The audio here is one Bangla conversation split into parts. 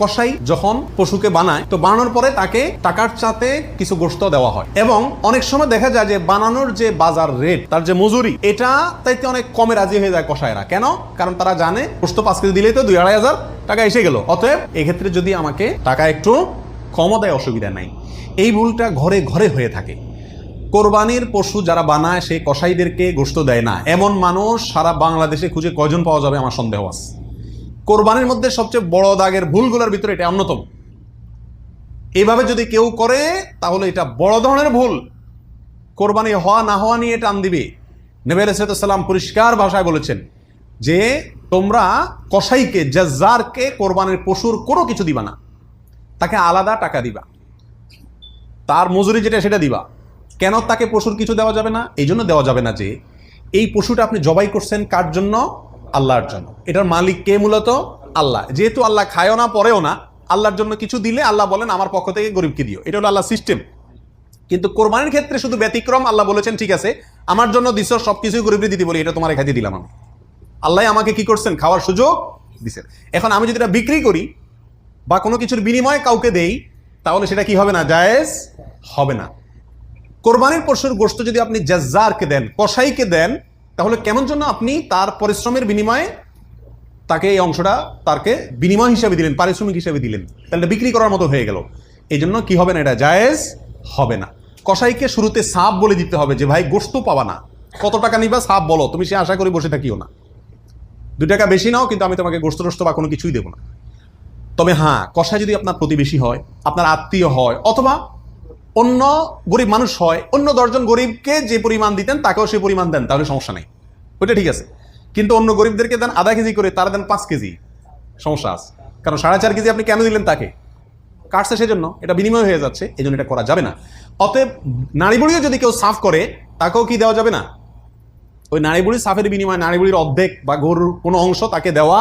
কসাই যখন পশুকে বানায় তো বানানোর পরে তাকে টাকার চাতে কিছু গোশত দেওয়া হয়, এবং অনেক সময় দেখা যায় যে বানানোর যে বাজার রেট, তার যে মজুরি, এটা তাইতে অনেক কমে রাজি হয়ে যায় কসাইরা। কেন? কারণ তারা জানে গোশত 5 কেজি দিলেই তো 2-2.5 টাকা এসে গেল, অতএব এক্ষেত্রে যদি আমাকে টাকা একটু কমও দেয় অসুবিধা নাই। এই ভুলটা ঘরে ঘরে হয়ে থাকে। কোরবানির পশু যারা বানায় সেই কসাইদেরকে গোশত দেয় না, এমন মানুষ সারা বাংলাদেশে খুঁজে কয়জন পাওয়া যাবে আমার সন্দেহ আছে। কোরবানির মধ্যে সবচেয়ে বড় দাগের ভুলগুলোর ভিতরে এটা অন্যতম। এইভাবে যদি কেউ করে তাহলে এটা বড় ধরনের ভুল। কোরবানি হওয়া না হওয়া নিয়ে টান দিবে। নবী আলাইহিস সালাম পরিষ্কার ভাষায় বলেছেন যে তোমরা কসাইকে, জাজ্জারকে কোরবানির পশুর কোনো কিছু দিবা না, তাকে আলাদা টাকা দিবা, তার মজুরি যেটা সেটা দিবা। কেন তাকে পশুর কিছু দেওয়া যাবে না? এই জন্য দেওয়া যাবে না যে এই পশুটা আপনি জবাই করছেন কার জন্য? আল্লাহর জন্য। এটার মালিক কে? মূলত আল্লাহ। যেহেতু আল্লাহ খায়ও না পরেও না, আল্লাহর জন্য কিছু দিলে আল্লাহ বলেন আমার পক্ষ থেকে গরিবকে দিও, এটা হলো আল্লাহ সিস্টেম। কিন্তু কোরবানির ক্ষেত্রে শুধু ব্যতিক্রম, আল্লাহ বলেছেন ঠিক আছে আমার জন্য দিছ, সবকিছুই গরিবকে দিতে বলি, এটা তোমার খাইতে দিলাম আমি। আল্লাহ আমাকে কি করছেন? খাওয়ার সুযোগ দিচ্ছেন। এখন আমি যদি এটা বিক্রি করি বা কোনো কিছুর বিনিময়ে কাউকে দেই তাহলে সেটা কি হবে না? জায়েজ হবে না। কোরবানির পশুর গোশত যদি আপনি জাজ্জারকে দেন, কসাইকে দেন, তাহলে কেমন জন্য আপনি তার পরিশ্রমের বিনিময়ে তাকে এই অংশটা তাকে বিনিময় হিসাবে দিলেন, পারিশ্রমিক হিসাবে দিলেন, তাহলে বিক্রি করার মতো হয়ে গেল। এই জন্য কি হবে না? এটা জায়েজ হবে না। কসাইকে শুরুতে সাপ বলে দিতে হবে যে ভাই গোশত পাবা না, কত টাকা নিবা সাপ বলো, তুমি সে আশা করি বসে থাকিও না, 2 টাকা বেশি নাও, কিন্তু আমি তোমাকে গোশত টোস্ত বা কোনো কিছুই দেবো না। তবে হ্যাঁ, কসাই যদি আপনার প্রতিবেশী হয়, আপনার আত্মীয় হয়, অথবা অন্য গরিব মানুষ হয়, অন্য 10 জন গরিবকে যে পরিমাণ দিতেন তাকেও সেই পরিমাণ দেন, তাহলে সমস্যা নেই, ওইটা ঠিক আছে। কিন্তু অন্য গরিবদেরকে দেন আধা কেজি করে, তারা দেন 5 কেজি, সমস্যা আছে। কারণ 4.5 কেজি আপনি কেন দিলেন? তাকে কাটছে সেজন্য, এটা বিনিময় হয়ে যাচ্ছে, এই জন্য এটা করা যাবে না। অতএব নারী বুড়িও যদি কেউ সাফ করে তাকেও কি দেওয়া যাবে না? ওই নারী বুড়ির সাফের বিনিময়ে নারী বুড়ির অর্ধেক বা গরুর কোনো অংশ তাকে দেওয়া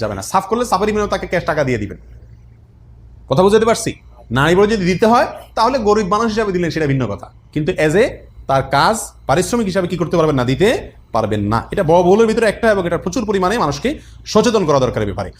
যাবে না। সাফ করলে সাফের বিনিময়ে তাকে ক্যাশ টাকা দিয়ে দিবেন। কথা বুঝতে পারছি? নারী বুড়ি যদি দিতে হয় তাহলে গরিব মানুষ হিসাবে দিলেন, সেটা ভিন্ন কথা, কিন্তু এজ এ তার কাজ পারিশ্রমিক হিসাবে কি করতে পারবেন না? দিতে পারবেন না। এটা বড় ভুলের ভিতরে একটা, এবং এটা প্রচুর পরিমাণে মানুষকে সচেতন করা দরকার ব্যাপারে।